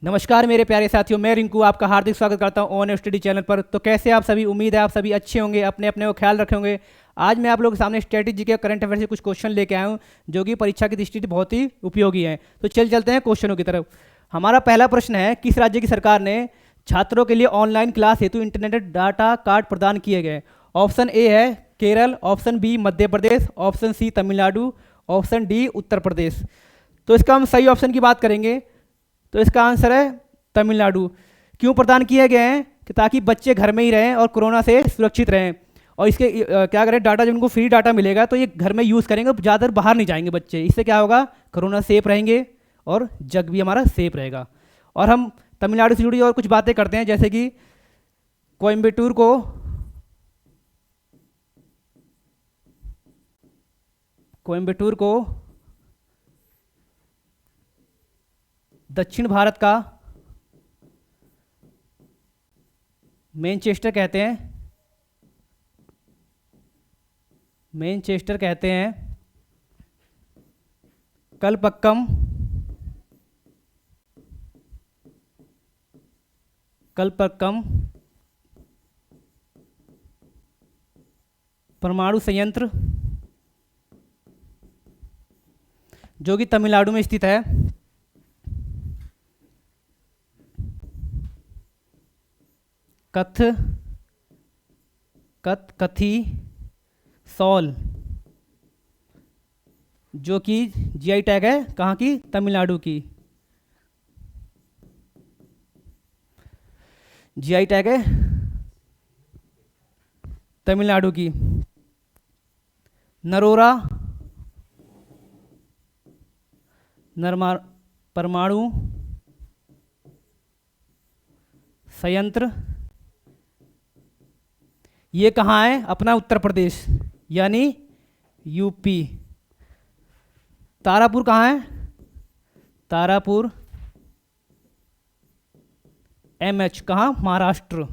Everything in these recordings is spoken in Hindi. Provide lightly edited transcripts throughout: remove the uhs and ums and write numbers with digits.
नमस्कार मेरे प्यारे साथियों, मैं रिंकू आपका हार्दिक स्वागत करता हूं ऑन स्टडी चैनल पर। तो कैसे आप सभी, उम्मीद है आप सभी अच्छे होंगे, अपने अपने को ख्याल रखे होंगे। आज मैं आप लोगों के सामने स्ट्रेटेजी के करंट अफेयर से कुछ क्वेश्चन लेके आया हूं जो कि परीक्षा की दृष्टि से बहुत ही उपयोगी हैं। तो चलते हैं क्वेश्चनों की तरफ। हमारा पहला प्रश्न है, किस राज्य की सरकार ने छात्रों के लिए ऑनलाइन क्लास हेतु इंटरनेट डाटा कार्ड प्रदान किए गए? ऑप्शन ए है Kerala, option B Madhya Pradesh, option C Tamil Nadu, option D Uttar Pradesh. तो इसका हम सही ऑप्शन की बात करेंगे तो इसका आंसर है तमिलनाडु। क्यों प्रदान किए गए हैं? कि ताकि बच्चे घर में ही रहें और कोरोना से सुरक्षित रहें। और इसके क्या करें, डाटा जब उनको फ्री डाटा मिलेगा तो ये घर में यूज़ करेंगे, ज़्यादातर बाहर नहीं जाएंगे बच्चे। इससे क्या होगा, कोरोना सेफ रहेंगे और जग भी हमारा सेफ रहेगा। और हम तमिलनाडु से जुड़ी और कुछ बातें करते हैं, जैसे कि कोयम्बटूर को कोयम्बटूर को दक्षिण भारत का मैनचेस्टर कहते हैं। मैनचेस्टर कहते हैं। कलपक्कम कलपक्कम परमाणु संयंत्र जो कि तमिलनाडु में स्थित है। कथ कथी सॉल जो कि जीआई टैग है कहाँ की? तमिलनाडु की। जीआई टैग है तमिलनाडु की। नरोरा परमाणु संयंत्र ये कहाँ है? अपना उत्तर प्रदेश यानी यूपी। तारापुर कहाँ है? तारापुर एमएच कहाँ? महाराष्ट्र।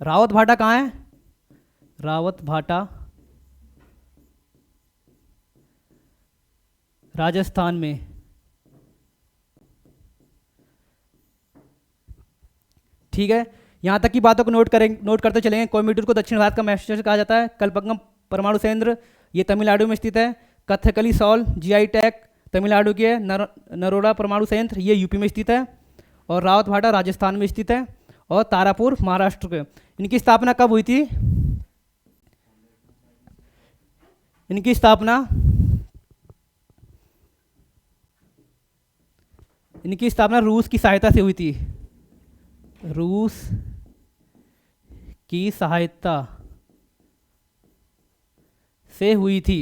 रावत भाटा कहाँ है? रावत भाटा राजस्थान में। ठीक है, यहाँ तक की बातों को नोट करते चलेंगे। कोयम्बटूर को दक्षिण भारत का मैनचेस्टर कहा जाता है। कलपक्कम परमाणु संयंत्र ये तमिलनाडु में स्थित है। कथकली सॉल जीआई टैग तमिलनाडु की है। नरोड़ा परमाणु संयंत्र ये यूपी में स्थित है। और रावत भाटा राजस्थान में स्थित है। और तारापुर महाराष्ट्र के। इनकी स्थापना कब हुई थी? इनकी स्थापना रूस की सहायता से हुई थी। रूस की सहायता से हुई थी।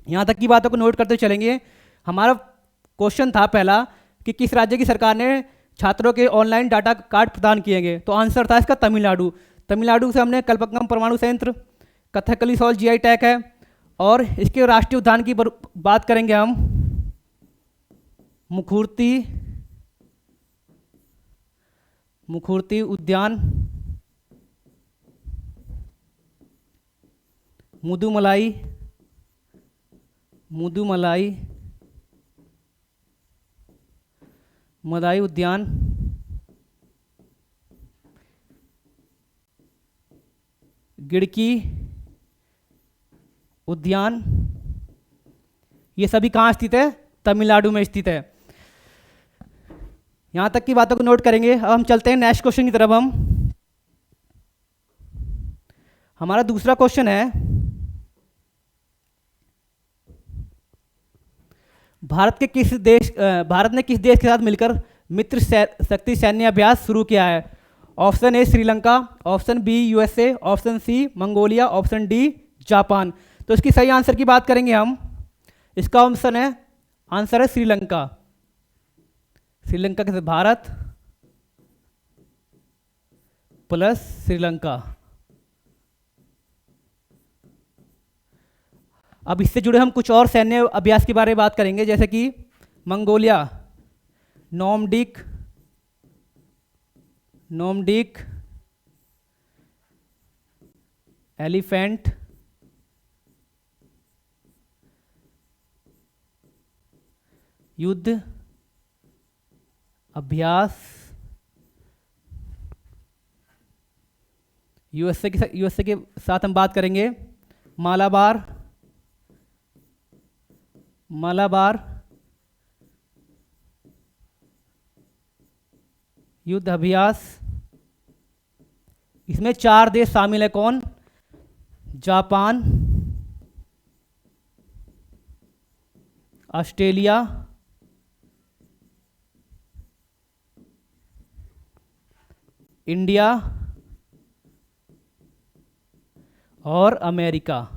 यहां तक की बातों को नोट करते चलेंगे। हमारा क्वेश्चन था पहला कि किस राज्य की सरकार ने छात्रों के ऑनलाइन डाटा कार्ड प्रदान किए गए? तो आंसर था इसका तमिलनाडु। तमिलनाडु से हमने कलपक्कम परमाणु संयंत्र, कथकली सॉल जीआई टैग है। और इसके राष्ट्रीय उद्यान की बात करेंगे हम, मुखूर्ती उद्यान, मुदुमलाई मदाई उद्यान, गिड़की उद्यान, ये सभी कहाँ स्थित है? तमिलनाडु में स्थित है। यहां तक की बातों को नोट करेंगे। अब हम चलते हैं नेक्स्ट क्वेश्चन की तरफ। हमारा दूसरा क्वेश्चन है, भारत ने किस देश के साथ मिलकर मित्र शक्ति सैन्य अभ्यास शुरू किया है? Option A Sri Lanka, option B USA, option C Mongolia, option D Japan. तो इसकी सही आंसर की बात करेंगे हम। इसका आंसर है श्रीलंका। श्रीलंका के साथ भारत प्लस श्रीलंका। अब इससे जुड़े हम कुछ और सैन्य अभ्यास के बारे में बात करेंगे, जैसे कि मंगोलिया नोमडिक एलिफेंट युद्ध अभ्यास यूएसए के साथ हम बात करेंगे मालाबार मालाबार युद्ध अभ्यास। इसमें 4 देश शामिल है, कौन? जापान, ऑस्ट्रेलिया, इंडिया और अमेरिका।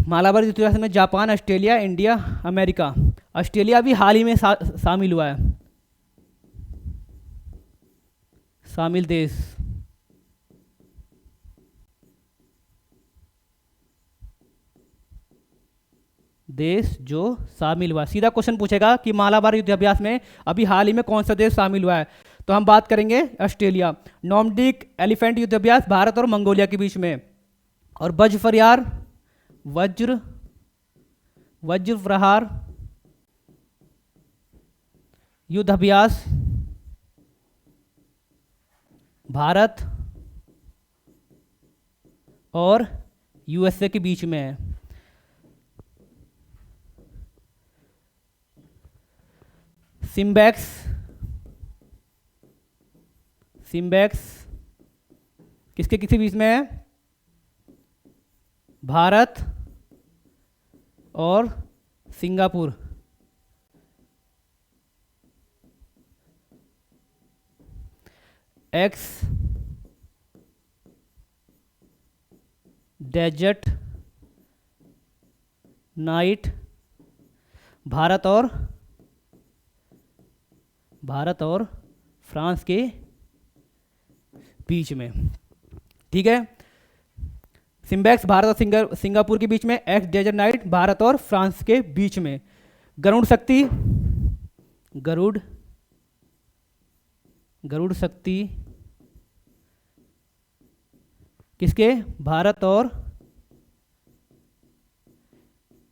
मालाबार युद्ध में Japan, Australia, India, America. Australia भी हाल ही में शामिल हुआ है, शामिल देश जो शामिल हुआ। सीधा क्वेश्चन पूछेगा कि मालाबार युद्ध अभ्यास में अभी हाल ही में कौन सा देश शामिल हुआ है, तो हम बात करेंगे ऑस्ट्रेलिया। नॉर्डिक एलिफेंट युद्ध अभ्यास भारत और मंगोलिया के बीच में। और वज्र प्रहार युद्ध अभ्यास भारत और यूएसए के बीच में है। सिम्बैक्स किसके किसी बीच में है? भारत और Singapore. Ex desert knight Bharat और फ्रांस के बीच में। ठीक है, सिम्बैक्स भारत और सिंगापुर के बीच में, एक्स डेजर्ट नाइट भारत और फ्रांस के बीच में। गरुड़ शक्ति किसके? भारत और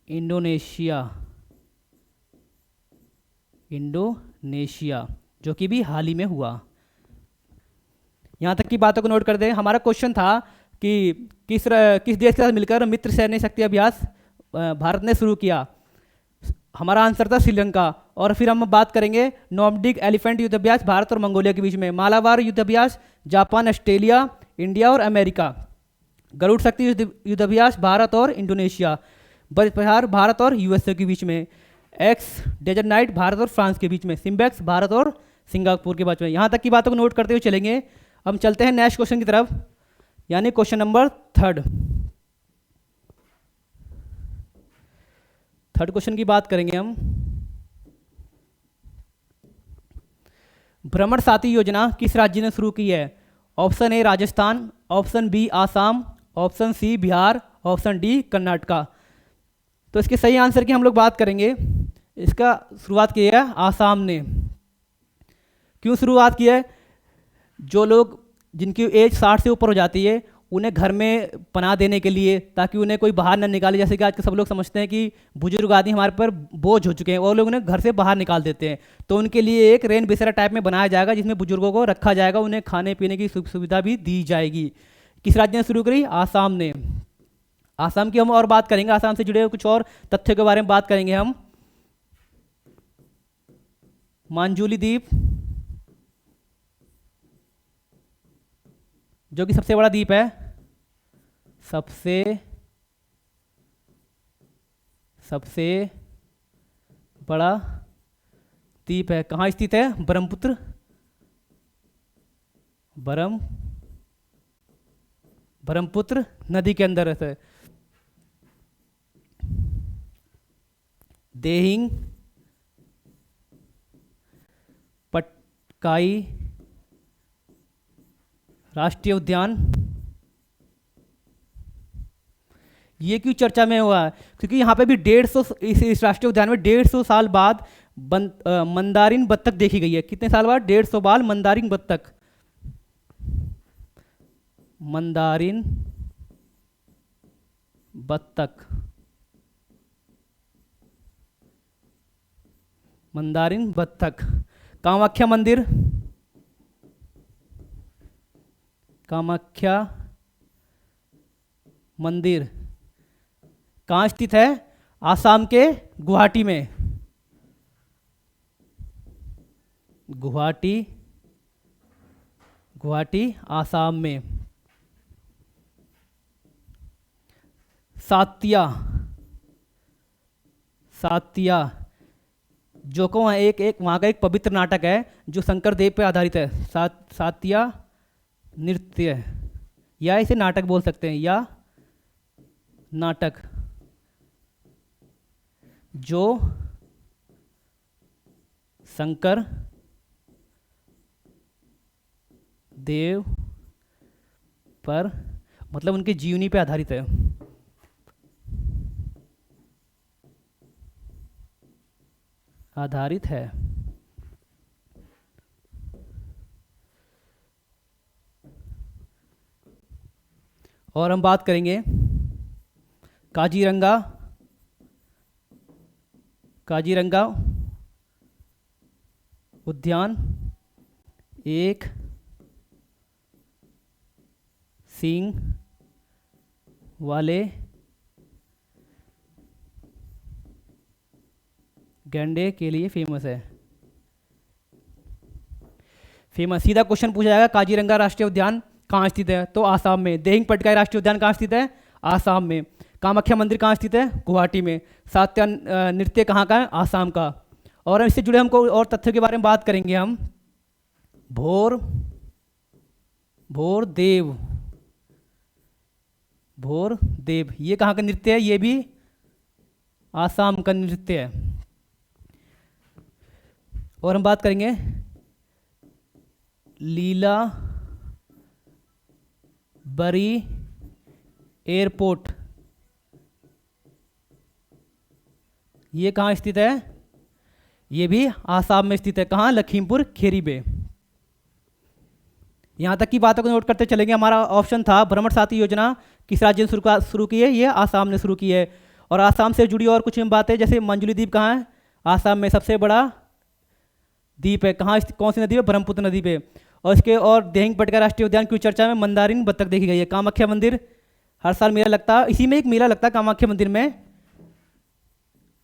इंडोनेशिया, जो कि भी हाल ही में हुआ। यहां तक की बातों को नोट कर दें। हमारा क्वेश्चन था कि किस देश के साथ मिलकर मित्र सैन्य शक्ति अभ्यास भारत ने शुरू किया। हमारा आंसर था श्रीलंका। और फिर हम बात करेंगे नॉर्डिक एलिफेंट युद्ध अभ्यास भारत और मंगोलिया के बीच में। मालाबार युद्ध अभ्यास जापान, ऑस्ट्रेलिया, इंडिया और अमेरिका। गरुड़ शक्ति युद्ध अभ्यास भारत और इंडोनेशिया। बर्फहार भारत और यूएसए के बीच में। एक्स डेजर्ट नाइट भारत और फ्रांस के बीच में। सिम्बैक्स भारत और सिंगापुर के बीच में। यहाँ तक की बातों को नोट करते हुए चलेंगे। हम चलते हैं नेक्स्ट क्वेश्चन की तरफ, यानी क्वेश्चन नंबर थर्ड क्वेश्चन की बात करेंगे हम। भ्रमण साथी योजना किस राज्य ने शुरू की है? Option A Rajasthan, option B Assam, option C Bihar, option D Karnataka. तो इसके सही आंसर की हम लोग बात करेंगे। इसका शुरुआत की है आसाम ने। क्यों शुरुआत की है? जो लोग जिनकी एज 60 से ऊपर हो जाती है उन्हें घर में पनाह देने के लिए, ताकि उन्हें कोई बाहर न निकाले। जैसे कि आज के सब लोग समझते हैं कि बुजुर्ग आदमी हमारे पर बोझ हो चुके हैं, वो लोग उन्हें घर से बाहर निकाल देते हैं। तो उनके लिए एक रेन बसेरा टाइप में बनाया जाएगा, जिसमें बुजुर्गों को रखा जाएगा, उन्हें खाने पीने की सुविधा भी दी जाएगी। किस राज्य ने शुरू करी? आसाम ने। आसाम की हम और बात करेंगे, आसाम से जुड़े हुए कुछ और तथ्यों के बारे में बात करेंगे हम। मांजुली द्वीप, जो कि सबसे बड़ा द्वीप है, सबसे बड़ा द्वीप है। कहाँ स्थित है? ब्रह्मपुत्र नदी के अंदर है। देहिंग पटकाई राष्ट्रीय उद्यान, ये क्यों चर्चा में हुआ है? क्योंकि यहाँ पे भी 150 इस राष्ट्रीय उद्यान में 150 साल बाद मंदारिन बत्तख देखी गई है। कितने साल बाद? 150 बाल मंदारिन बत्तख मंदारिन बत्तख। कामाख्या मंदिर, कामाख्या मंदिर कहाँ स्थित है? आसाम के गुवाहाटी में। गुवाहाटी, गुवाहाटी आसाम में। सातिया, सातिया जो को वहाँ एक वहाँ का एक पवित्र नाटक है जो शंकर देव पे आधारित है। सातिया नृत्य, या इसे नाटक बोल सकते हैं, या नाटक जो शंकर देव पर, मतलब उनके जीवनी पे आधारित है। आधारित है। और हम बात करेंगे काजीरंगा, काजीरंगा उद्यान एक सींग वाले गैंडे के लिए फेमस है। फेमस, सीधा क्वेश्चन पूछा जाएगा काजीरंगा राष्ट्रीय उद्यान कहाँ स्थित है? तो आसाम में। देहिंग पटकाई राष्ट्रीय उद्यान कहाँ स्थित है? आसाम में। कामाख्या मंदिर कहाँ स्थित है? गुवाहाटी में। सात्या नृत्य कहाँ का है? आसाम का। और इससे जुड़े हमको और तथ्यों के बारे में बात करेंगे हम। भोर, भोर देव, भोर देव ये कहाँ का नृत्य है? ये भी आसाम का नृत्य है। और हम बात करेंगे लीला बरी एयरपोर्ट, ये कहाँ स्थित है? ये भी आसाम में स्थित है। कहाँ? लखीमपुर खेरी में। यहाँ तक की बातों को नोट करते चलेंगे। हमारा ऑप्शन था भ्रमण साथी योजना किस राज्य ने शुरू की है? ये आसाम ने शुरू की है। और आसाम से जुड़ी और कुछ बातें, जैसे मंजुली द्वीप कहाँ है? आसाम में सबसे बड़ा द्वीप है। कहाँ, कौन सी नदी पे? ब्रह्मपुत्र नदी पे। और इसके और देहिंग पटका राष्ट्रीय उद्यान की चर्चा में मंदारिन बत्तख देखी गई है। कामाख्या मंदिर हर साल मेला लगता है, इसी में एक मेला लगता है कामाख्या मंदिर में।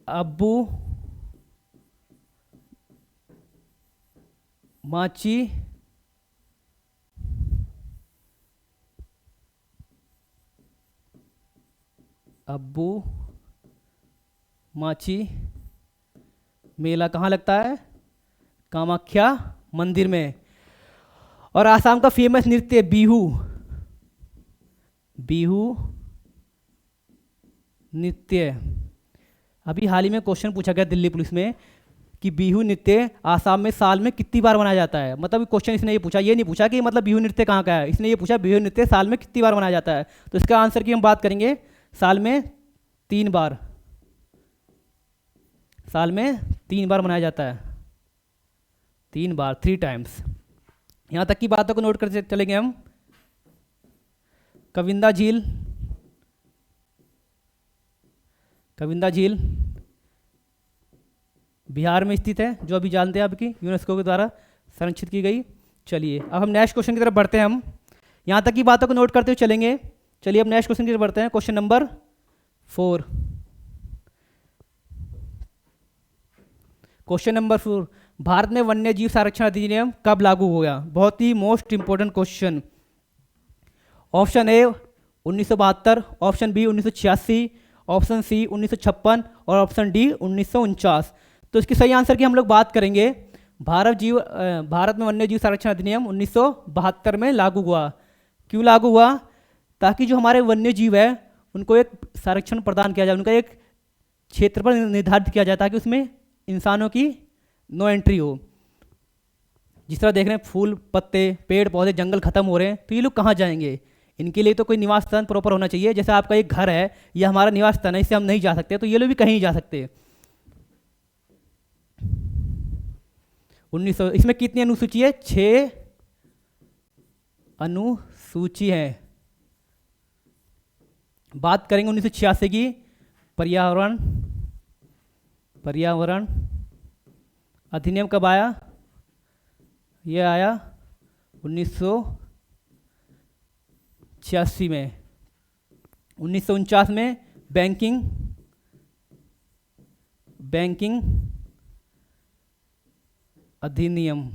अब्बू माची अब्बू माची मेला कहाँ लगता है? कामाख्या मंदिर में। और आसाम का फेमस नृत्य बिहू, बिहू नृत्य। अभी हाल ही में क्वेश्चन पूछा गया दिल्ली पुलिस में कि बिहू नृत्य आसाम में साल में कितनी बार मनाया जाता है। मतलब क्वेश्चन इसने ये पूछा, ये नहीं पूछा कि मतलब बिहू नृत्य कहाँ का है, इसने ये पूछा बिहू नृत्य साल में कितनी बार मनाया जाता है। तो इसका आंसर की हम बात करेंगे, साल में 3 बार, साल में 3 बार मनाया जाता है। 3 बार, 3 टाइम्स। यहाँ तक की बातों को नोट करते चलेंगे हम। कविंदा झील, कविंदा झील बिहार में स्थित है, जो अभी जानते हैं आपकी यूनेस्को के द्वारा संरक्षित की गई। चलिए अब हम नेक्स्ट क्वेश्चन की तरफ बढ़ते हैं। हम यहाँ तक की बातों को नोट करते हुए चलेंगे। चलिए अब नेक्स्ट क्वेश्चन की तरफ बढ़ते हैं। Question number 4। Question number 4, Bharat में वन्य जीव संरक्षण अधिनियम कब लागू हो गया? बहुत ही most important question. Option A 1972, option B 1986, option C 1956 और ऑप्शन डी 1949। तो इसकी सही आंसर की हम लोग बात करेंगे। भारत में वन्य जीव संरक्षण अधिनियम 1972 में लागू हुआ। क्यों लागू हुआ? ताकि जो हमारे वन्य जीव है उनको एक संरक्षण प्रदान किया जाए, उनका एक क्षेत्र पर निर्धारित किया जाए ताकि उसमें इंसानों की नो एंट्री हो। जिस तरह देख रहे हैं फूल पत्ते पेड़ पौधे जंगल खत्म हो रहे हैं, तो ये लोग कहाँ जाएंगे? इनके लिए तो कोई निवास स्थान प्रॉपर होना चाहिए। जैसे आपका एक घर है, ये हमारा निवास स्थान है, इससे हम नहीं जा सकते, तो ये लोग भी कहीं नहीं जा सकते। 1900, इसमें कितनी अनुसूची है? 6 अनुसूची है। बात करेंगे 1986 की, पर्यावरण, पर्यावरण अधिनियम कब आया? ये आया 1986 में। 1949 में बैंकिंग अधिनियम,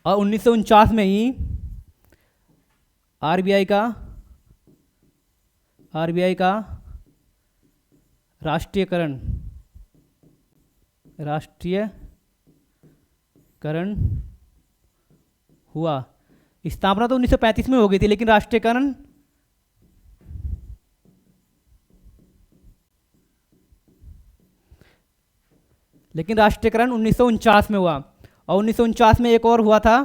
और 1949 में ही आरबीआई का राष्ट्रीयकरण हुआ। स्थापना तो 1935 में हो गई थी, लेकिन राष्ट्रीयकरण लेकिन राष्ट्रीयकरण 1949 में हुआ। और 1949 में एक और हुआ था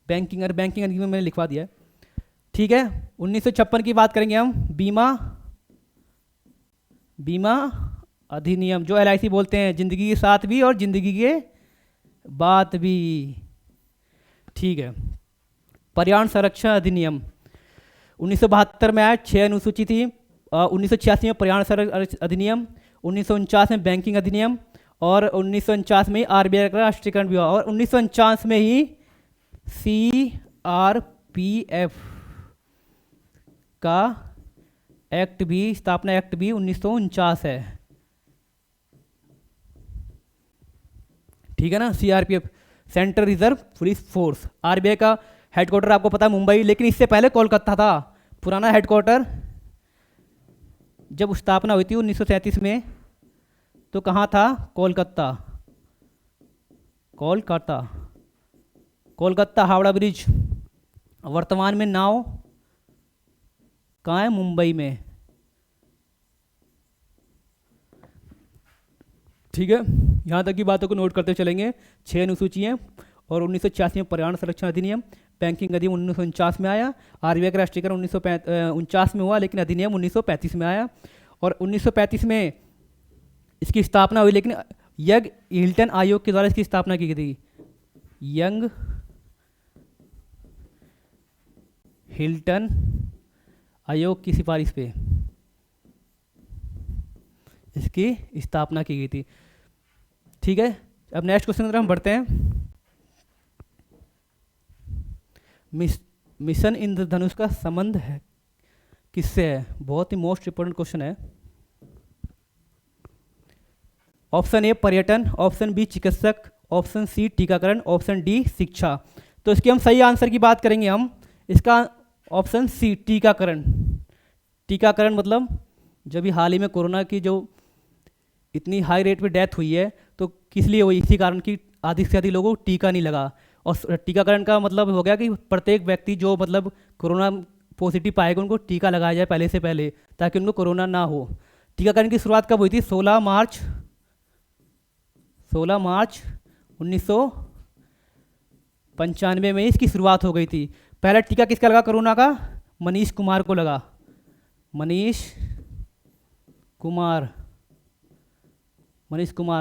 बैंकिंग अधिनियम, मैंने लिखवा दिया है, ठीक है। 1956 की बात करेंगे हम, बीमा अधिनियम, जो एलआईसी बोलते हैं, जिंदगी के साथ भी और जिंदगी के बाद भी, ठीक है। पर्यावरण संरक्षण अधिनियम 1972 में आया, 6 अनुसूची थी। 1986 में पर्यावरण संरक्षण अधिनियम, 1949 में बैंकिंग अधिनियम, और 1949 में ही आरबीआई का राष्ट्रीयकरण भी हुआ, और 1949 में ही सीआरपीएफ का एक्ट भी, स्थापना एक्ट भी 1949 है, ठीक है ना। CRPF, central reserve police force. RBI का हेडक्वार्टर आपको पता है मुंबई, लेकिन इससे पहले कोलकाता था पुराना हेडक्वार्टर। जब स्थापना हुई थी 1937 में, तो कहाँ था? कोलकाता हावड़ा ब्रिज। वर्तमान में नाव कहाँ है? मुंबई में, ठीक है। यहाँ तक की बातों को नोट करते चलेंगे। 6 अनुसूची हैं, और 1986 में पर्यावरण संरक्षण अधिनियम, बैंकिंग अधिनियम 1949 में आया, आरबीआई का राष्ट्रीयकरण 1949 में हुआ, लेकिन अधिनियम 1935 में आया। और 1935 में इसकी स्थापना हुई, लेकिन यंग हिल्टन आयोग के द्वारा इसकी स्थापना की गई थी। यंग हिल्टन आयोग की सिफारिश पे इसकी स्थापना की गई थी, ठीक है। अब नेक्स्ट क्वेश्चन की तरफ हम बढ़ते हैं। मिशन इंद्रधनुष का संबंध है किससे है? बहुत ही मोस्ट इंपोर्टेंट क्वेश्चन है। ऑप्शन ए पर्यटन, ऑप्शन बी चिकित्सक, ऑप्शन सी टीकाकरण, ऑप्शन डी शिक्षा। तो इसके हम सही आंसर की बात करेंगे हम, इसका ऑप्शन सी टीकाकरण मतलब जब भी हाल ही में कोरोना की जो इतनी हाई रेट पे डेथ हुई है, तो किस लिए हुई? इसी कारण कि अधिक से अधिक लोगों को टीका नहीं लगा। और टीकाकरण का मतलब हो गया कि प्रत्येक व्यक्ति जो मतलब कोरोना पॉजिटिव पाएगा, उनको टीका लगाया जाए पहले से पहले, ताकि उनको कोरोना ना हो। टीकाकरण की शुरुआत कब हुई थी? 16 मार्च 1995 में इसकी शुरुआत हो गई थी। पहला टीका किसका लगा कोरोना का? मनीष कुमार को लगा। मनीष कुमार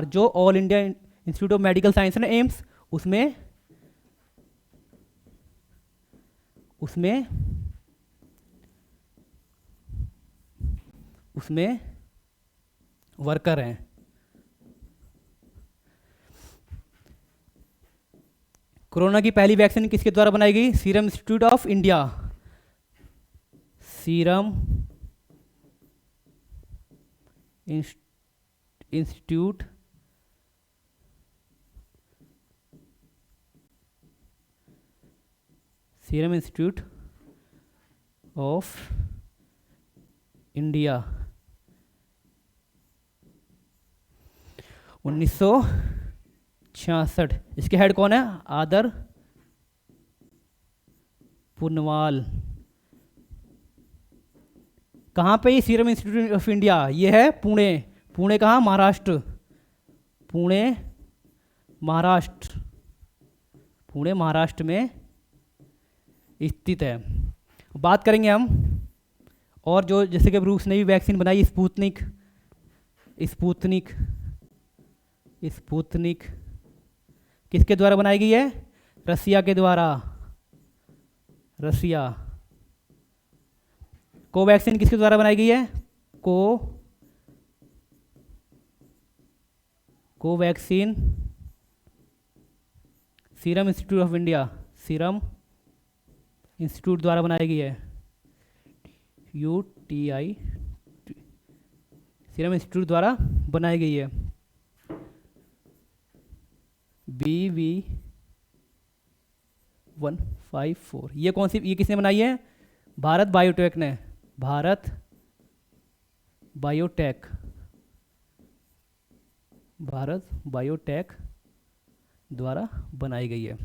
जो all India institute of medical science है ना, एम्स, उसमें वर्कर हैं। कोरोना की पहली वैक्सीन किसके द्वारा बनाई गई? Serum Institute of India. Serum Institute of India 1966। इसके हेड कौन है? आदर पुनवाल। कहाँ पे? सीरम इंस्टीट्यूट ऑफ इंडिया ये है पुणे। पुणे कहाँ? महाराष्ट्र। पुणे महाराष्ट्र में स्थित है। बात करेंगे हम और जो जैसे कि रूस ने भी वैक्सीन बनाई स्पुतनिक किसके द्वारा बनाई गई है? रसिया के द्वारा। कोवैक्सीन किसके द्वारा बनाई गई है? Covaxin Serum Institute of India, serum institute द्वारा बनाई गई है, UTI, सीरम इंस्टीट्यूट द्वारा बनाई गई है। BV154, ये कौन सी, ये किसने बनाई है? भारत बायोटेक ने, भारत बायोटेक, भारत बायोटेक द्वारा बनाई गई है।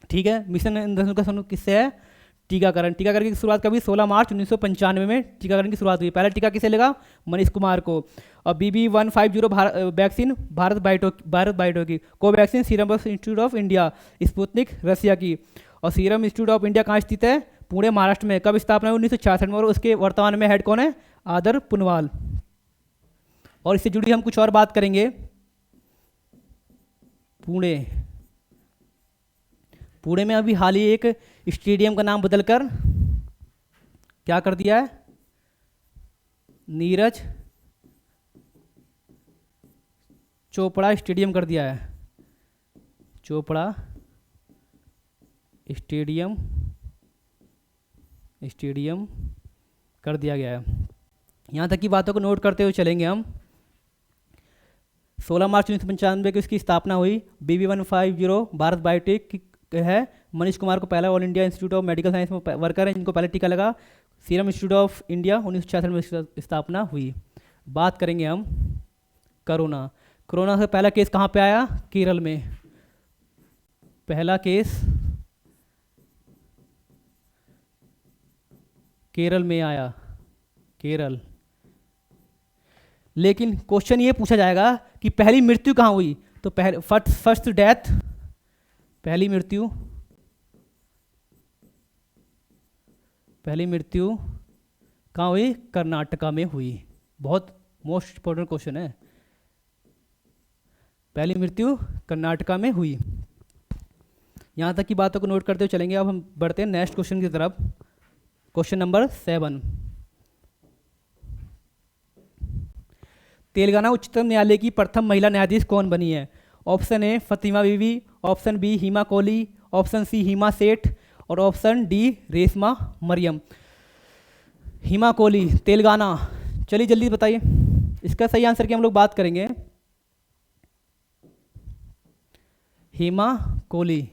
ठीक है, मिशन इंद्रधनुष का समूह किससे है? टीकाकरण। टीकाकरण की शुरुआत कभी? 16 मार्च 1995 में टीकाकरण की शुरुआत हुई। पहला टीका किसे लगा? मनीष कुमार को। और BB150 वैक्सीन भारत बायोटेक की। Covaxin Serum Institute of India, Sputnik Russia की। और सीरम इंस्टीट्यूट ऑफ इंडिया कहाँ स्थित है? पुणे महाराष्ट्र में। कब स्थापना हुई? 1966 में। और उसके वर्तमान में हेड कौन है? आदर पुनवाल। और इससे जुड़ी हम कुछ और बात करेंगे। पुणे में अभी हाल ही एक स्टेडियम का नाम बदलकर क्या कर दिया है? नीरज चोपड़ा स्टेडियम कर दिया है। चोपड़ा स्टेडियम कर दिया गया है। यहाँ तक की बातों को नोट करते हुए चलेंगे हम। 16 मार्च 1995 को इसकी स्थापना हुई। BB150 भारत बायोटेक की है। मनीष कुमार को पहला all India institute of medical science में वर्कर है, इनको पहले टीका लगा। सीरम इंस्टीट्यूट ऑफ इंडिया 1966 में स्थापना हुई। बात करेंगे हम कोरोना। कोरोना से पहला केस कहाँ पे आया? केरल में। पहला केस केरल में आया, केरल। लेकिन क्वेश्चन ये पूछा जाएगा कि पहली मृत्यु कहाँ हुई? तो फर्स्ट डेथ, पहली मृत्यु कहाँ हुई? कर्नाटका में हुई। बहुत मोस्ट इंपॉर्टेंट क्वेश्चन है। पहली मृत्यु कर्नाटका में हुई। यहाँ तक की बातों को नोट करते हुए चलेंगे। अब हम बढ़ते हैं नेक्स्ट क्वेश्चन की तरफ। Question number 7। तेलंगाना उच्चतम न्यायालय की प्रथम महिला न्यायाधीश कौन बनी है? ऑप्शन ए फतिमा बीवी, ऑप्शन बी हिमा कोहली, ऑप्शन सी हिमा सेठ और ऑप्शन डी रेशमा मरियम। हिमा कोहली, तेलंगाना। चलिए जल्दी बताइए इसका सही आंसर की हम लोग बात करेंगे। हिमा कोहली।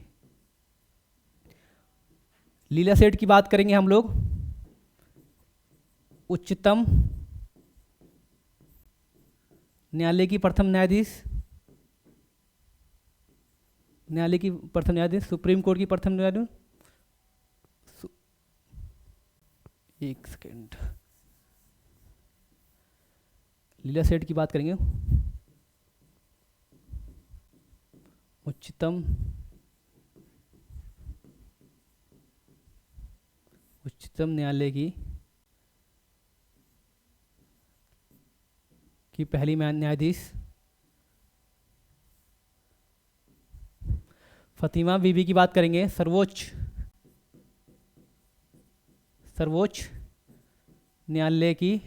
लीला सेठ की बात करेंगे हम लोग। उच्चतम न्यायालय की प्रथम न्यायाधीश, सुप्रीम कोर्ट की प्रथम न्यायाधीश। एक सेकेंड, लीला सेठ की बात करेंगे। उच्चतम न्यायालय की पहली न्यायाधीश फतिमा बीबी की बात करेंगे। सर्वोच्च न्यायालय की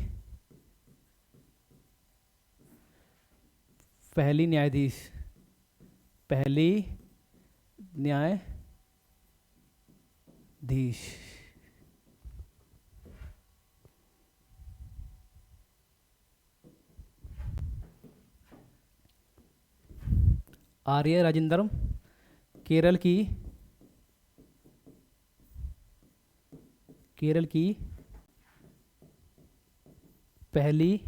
पहली न्यायाधीश, आर्य राजेंद्रम, केरल की पहली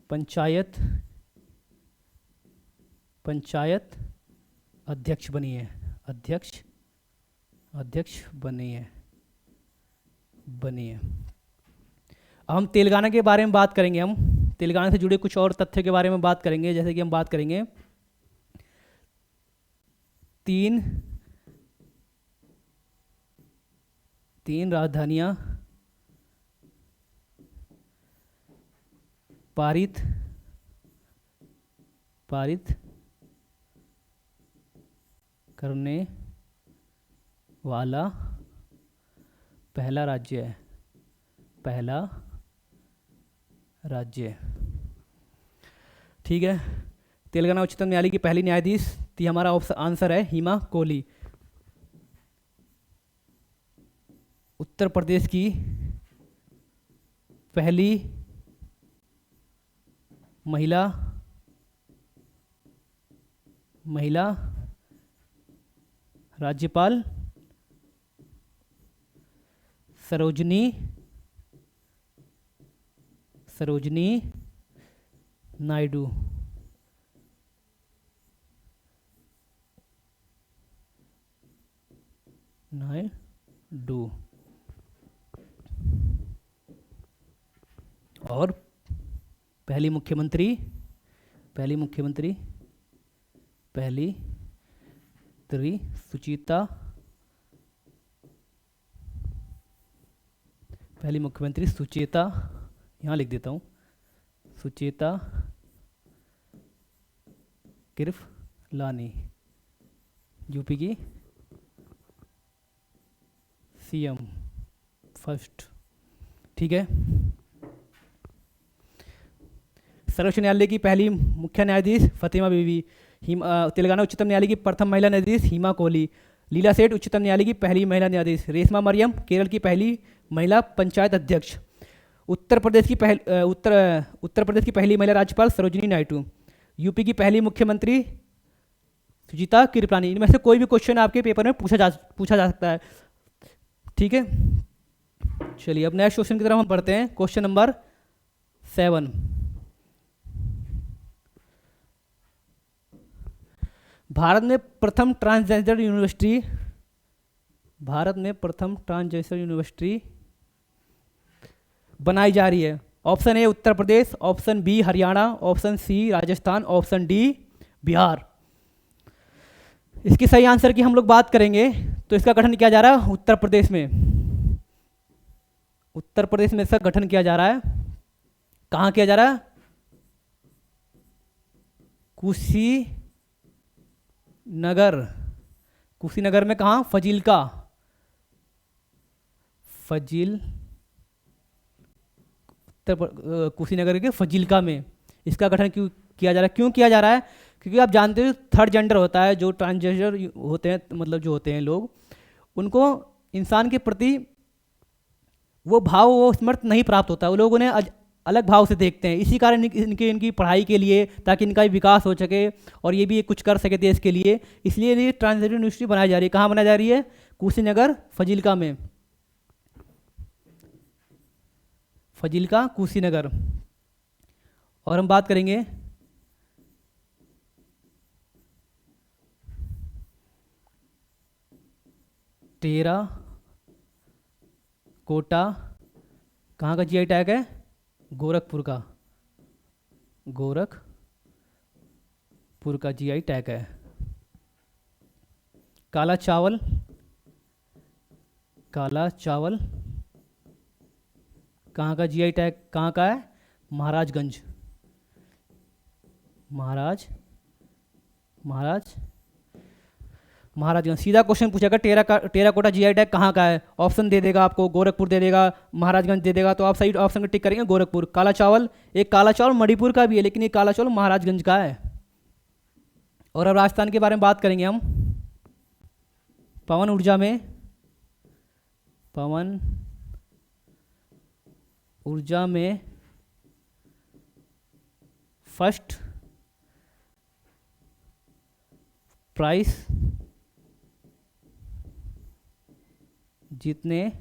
पंचायत अध्यक्ष बनी है। अब हम तेलंगाना के बारे में बात करेंगे। हम तेलंगाना से जुड़े कुछ और तथ्य के बारे में बात करेंगे। जैसे कि हम बात करेंगे तीन राजधानियां पारित करने वाला पहला राज्य। ठीक है। तेलंगाना उच्चतम न्यायालय की पहली न्यायाधीश थी, हमारा ऑप्शन आंसर है हिमा कोहली। उत्तर प्रदेश की पहली महिला राज्यपाल सरोजनी नायडू। और पहली मुख्यमंत्री सुचिता, यहाँ लिख देता हूँ, सुचेता कृपलानी, यूपी की सीएम फर्स्ट। ठीक है। सर्वोच्च न्यायालय की पहली मुख्य न्यायाधीश फतेमा बीवी। तेलंगाना उच्चतम न्यायालय की प्रथम महिला न्यायाधीश हिमा कोहली। लीला सेठ उच्चतम न्यायालय की पहली महिला न्यायाधीश। रेशमा मरियम केरल की पहली महिला पंचायत अध्यक्ष। उत्तर प्रदेश की पहली महिला राज्यपाल सरोजिनी नायडू। यूपी की पहली मुख्यमंत्री सुचिता कृपलानी। इनमें से कोई भी क्वेश्चन आपके पेपर में पूछा जा सकता है। ठीक है, चलिए अब नेक्स्ट क्वेश्चन की तरफ हम बढ़ते हैं। Question number 7। भारत में प्रथम ट्रांसजेंडर यूनिवर्सिटी बनाई जा रही है। Option A Uttar Pradesh, option B Haryana, option C Rajasthan, option D Bihar. इसकी सही आंसर की हम लोग बात करेंगे तो इसका गठन किया जा रहा है उत्तर प्रदेश में। इसका गठन किया जा रहा है। कहाँ किया जा रहा है? कुशीनगर में। कहाँ? कुशीनगर के फजीलका में इसका गठन किया जा रहा है। क्यों किया जा रहा है? क्योंकि आप जानते हो थर्ड जेंडर होता है, जो ट्रांसजेंडर होते हैं, मतलब जो होते हैं लोग, उनको इंसान के प्रति वो समर्थ नहीं प्राप्त होता है। वो लोग उन्हें अलग भाव से देखते हैं। इसी कारण इनकी पढ़ाई के लिए, ताकि इनका विकास हो सके और ये भी कुछ कर सके देश के लिए, इसलिए ये ट्रांसजेंडर यूनिवर्सिटी बनाई जा रही है। कहाँ बनाई जा रही है? कुशीनगर फजीलका में। कुशीनगर। और हम बात करेंगे टेराकोटा। कहाँ का जीआई टैग है? गोरखपुर का जीआई टैग है। काला चावल कहाँ का जीआई टैग, कहाँ का है? महाराजगंज। सीधा क्वेश्चन पूछेगा टेराकोटा जीआई टैग कहाँ का है। ऑप्शन दे देगा आपको, गोरखपुर दे देगा, महाराजगंज दे देगा, तो आप सही ऑप्शन को टिक करेंगे गोरखपुर। काला चावल मणिपुर का भी है, लेकिन ये काला चावल महाराजगंज का है। और अब राजस्थान के बारे में बात करेंगे हम। पवन ऊर्जा में फर्स्ट प्राइज जीतने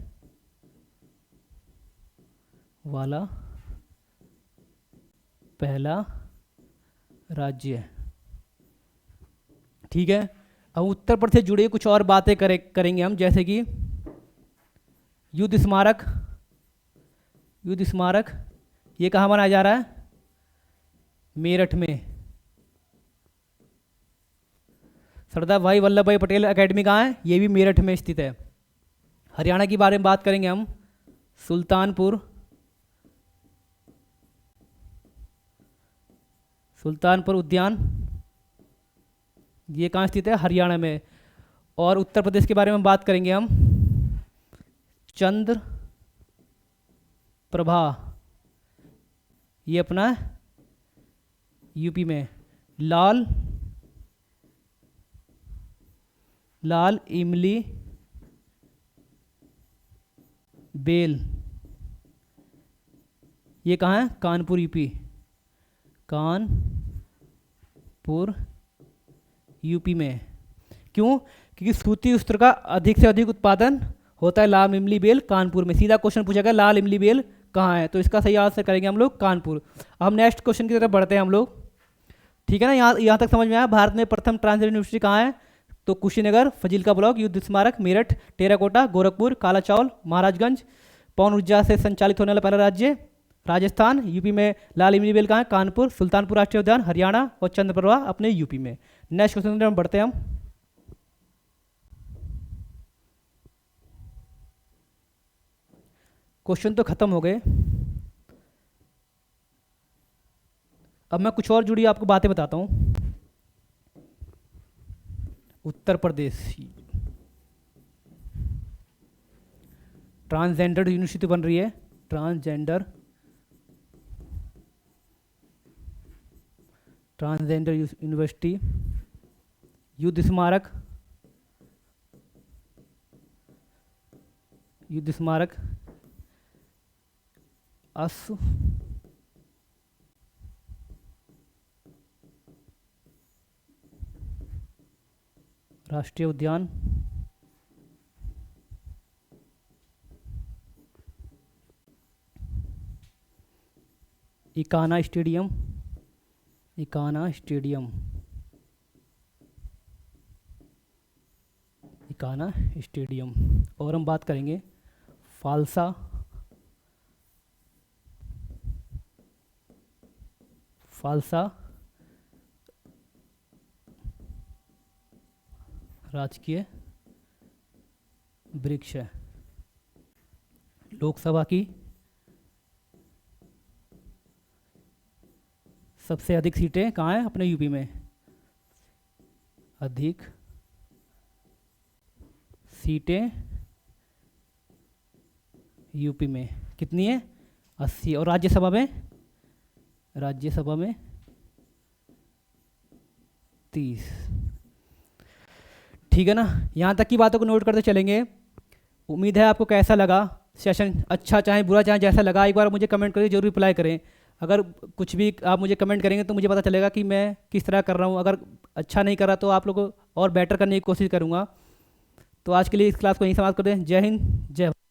वाला पहला राज्य है। ठीक है। अब उत्तर प्रदेश से जुड़े कुछ और बातें करेंगे हम, जैसे कि युद्ध स्मारक ये कहाँ बनाया जा रहा है? मेरठ में। सरदार भाई वल्लभ भाई पटेल एकेडमी कहाँ है? ये भी मेरठ में स्थित है। हरियाणा के बारे में बात करेंगे हम। सुल्तानपुर उद्यान ये कहाँ स्थित है? हरियाणा में। और उत्तर प्रदेश के बारे में बात करेंगे हम। चंद्र प्रभा ये अपना यूपी में लाल लाल इमली बेल, ये कहाँ है? कानपुर यूपी, कानपुर यूपी में। क्यों? क्योंकि सूती वस्त्र का अधिक से अधिक उत्पादन होता है लाल इमली बेल कानपुर में। सीधा क्वेश्चन पूछा गया लाल इमली बेल कहाँ है, तो इसका सही आंसर करेंगे हम लोग कानपुर। अब हम नेक्स्ट क्वेश्चन की तरफ बढ़ते हैं हम लोग। ठीक है ना, यहाँ तक समझ में आया? भारत में प्रथम ट्रांसजेंडर यूनिवर्सिटी कहाँ है? तो कुशीनगर, फजील ब्लॉक, युद्ध स्मारक, मेरठ, टेराकोटा, गोरखपुर, काला चावल, महाराजगंज। पवन ऊर्जा से संचालित होने वाला पहला राज्य राजस्थान। यूपी में लाल इमली बेल कहाँ है? कानपुर। सुल्तानपुर राष्ट्रीय उद्यान हरियाणा, और चंद्रप्रभा अपने यूपी में। नेक्स्ट क्वेश्चन में बढ़ते हैं हम। क्वेश्चन तो खत्म हो गए, अब मैं कुछ और जुड़ी आपको बातें बताता हूँ। उत्तर प्रदेश ट्रांसजेंडर यूनिवर्सिटी बन रही है, ट्रांसजेंडर यूनिवर्सिटी। युद्ध स्मारक अस राष्ट्रीय उद्यान, इकाना स्टेडियम, और हम बात करेंगे फालसा राजकीय वृक्ष है। लोकसभा की सबसे अधिक सीटें कहाँ हैं? अपने यूपी में। अधिक सीटें यूपी में कितनी है? 80। और राज्यसभा में 30। ठीक है ना, यहाँ तक की बातों को नोट करते चलेंगे। उम्मीद है आपको कैसा लगा सेशन, अच्छा चाहे बुरा चाहे जैसा लगा, एक बार मुझे कमेंट करके जरूर रिप्लाई करें। अगर कुछ भी आप मुझे कमेंट करेंगे तो मुझे पता चलेगा कि मैं किस तरह कर रहा हूँ। अगर अच्छा नहीं कर रहा तो आप लोगों को और बेटर करने की कोशिश करूँगा। तो आज के लिए इस क्लास को यहीं समाप्त कर दें। जय हिंद, जय भारत।